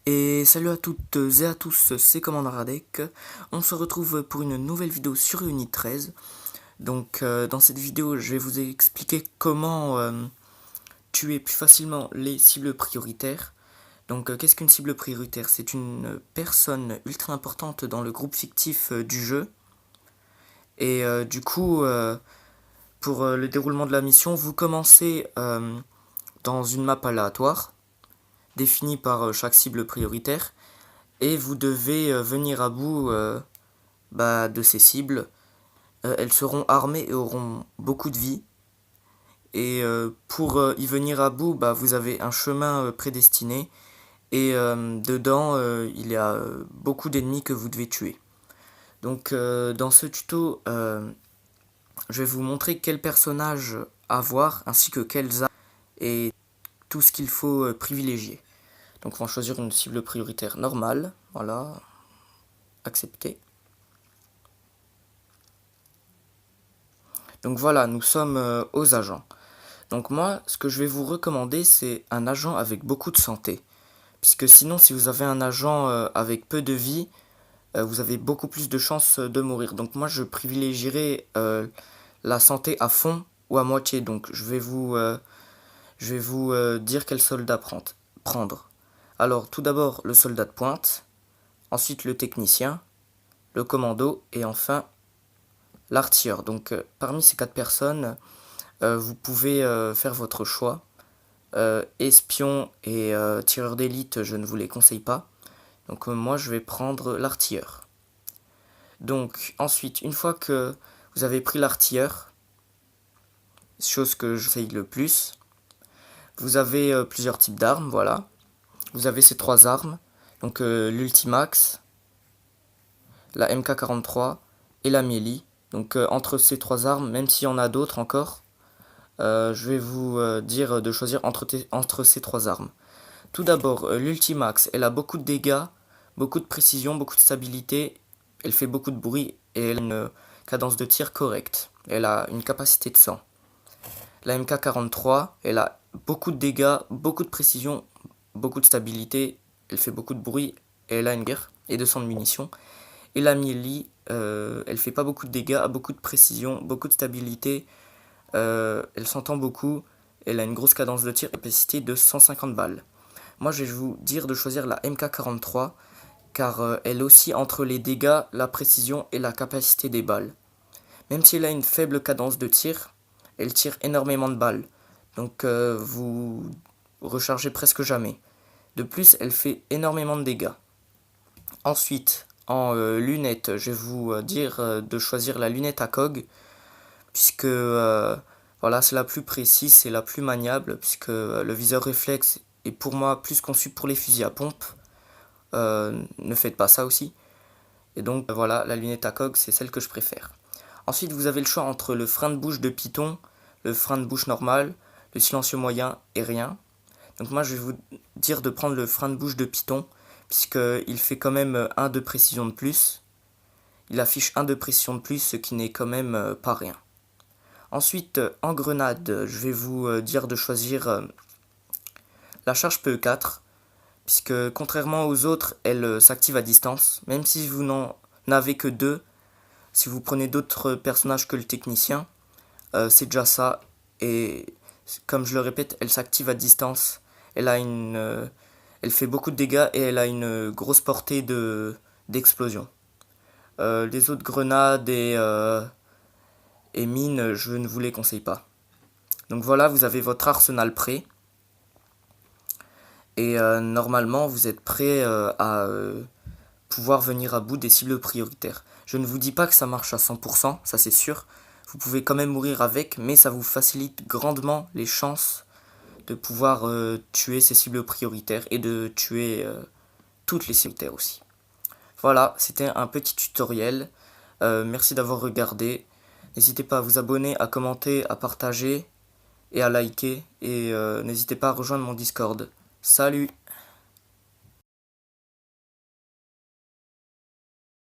Et salut à toutes et à tous, c'est Commandant Radek. On se retrouve pour une nouvelle vidéo sur Unit 13. Donc dans cette vidéo, je vais vous expliquer comment tuer plus facilement les cibles prioritaires. Donc qu'est-ce qu'une cible prioritaire? C'est une personne ultra importante dans le groupe fictif du jeu. Et du coup, pour le déroulement de la mission, vous commencez dans une map aléatoire, définie par chaque cible prioritaire. Et vous devez venir à bout de ces cibles. Elles seront armées et auront beaucoup de vie. Et pour y venir à bout, vous avez un chemin prédestiné. Et dedans, il y a beaucoup d'ennemis que vous devez tuer. Donc dans ce tuto, je vais vous montrer quels personnages avoir, ainsi que quelles armes et tout ce qu'il faut privilégier. Donc on va choisir une cible prioritaire normale. Voilà. Accepter. Donc voilà, nous sommes aux agents. Donc moi, ce que je vais vous recommander, c'est un agent avec beaucoup de santé. Puisque sinon, si vous avez un agent avec peu de vie, vous avez beaucoup plus de chances de mourir. Donc moi, je privilégierai la santé à fond ou à moitié. Donc je vais vous dire quel soldat prendre. Alors, tout d'abord, le soldat de pointe. Ensuite, le technicien. Le commando. Et enfin, l'artilleur. Donc parmi ces 4 personnes, vous pouvez faire votre choix. Espion et tireur d'élite, je ne vous les conseille pas. Donc moi, je vais prendre l'artilleur. Donc ensuite, une fois que vous avez pris l'artilleur, chose que je conseille le plus, vous avez plusieurs types d'armes, voilà. Vous avez ces 3 armes, donc l'Ultimax, la MK43 et la Melee. Donc entre ces 3 armes, même s'il y en a d'autres encore, je vais vous dire de choisir entre ces 3 armes. Tout d'abord, l'Ultimax, elle a beaucoup de dégâts, beaucoup de précision, beaucoup de stabilité, elle fait beaucoup de bruit et elle a une cadence de tir correcte. Elle a une capacité de 100. La MK43, elle a beaucoup de dégâts, beaucoup de précision, beaucoup de stabilité, elle fait beaucoup de bruit et elle a une guerre et 200 de munitions. Et la Melee, elle fait pas beaucoup de dégâts, a beaucoup de précision, beaucoup de stabilité, elle s'entend beaucoup, elle a une grosse cadence de tir et capacité de 150 balles. Moi, je vais vous dire de choisir la MK43 car elle aussi entre les dégâts, la précision et la capacité des balles. Même si elle a une faible cadence de tir, elle tire énormément de balles. Donc vous rechargez presque jamais. De plus, elle fait énormément de dégâts. Ensuite, en lunettes, je vais vous dire de choisir la lunette à cog puisque voilà, c'est la plus précise, c'est la plus maniable puisque le viseur réflexe est pour moi plus conçu pour les fusils à pompe. Ne faites pas ça aussi. Et donc voilà, la lunette à cog, c'est celle que je préfère. Ensuite, vous avez le choix entre le frein de bouche de Python, le frein de bouche normal, le silencieux moyen et rien. Donc moi, je vais vous dire de prendre le frein de bouche de Python, puisqu'il fait quand même 1 de précision de plus. Il affiche 1 de précision de plus, ce qui n'est quand même pas rien. Ensuite, en grenade, je vais vous dire de choisir la charge PE4, puisque contrairement aux autres, elle s'active à distance. Même si vous n'en avez que 2, si vous prenez d'autres personnages que le technicien, c'est déjà ça. Et comme je le répète, elle s'active à distance. Elle fait beaucoup de dégâts et elle a une grosse portée d'explosion. Les autres grenades et mines, je ne vous les conseille pas. Donc voilà, vous avez votre arsenal prêt. Et normalement, vous êtes prêt à pouvoir venir à bout des cibles prioritaires. Je ne vous dis pas que ça marche à 100%, ça c'est sûr. Vous pouvez quand même mourir avec, mais ça vous facilite grandement les chances de pouvoir tuer ces cibles prioritaires et de tuer toutes les cibles prioritaires aussi. Voilà, c'était un petit tutoriel. Merci d'avoir regardé. N'hésitez pas à vous abonner, à commenter, à partager et à liker. Et n'hésitez pas à rejoindre mon Discord. Salut!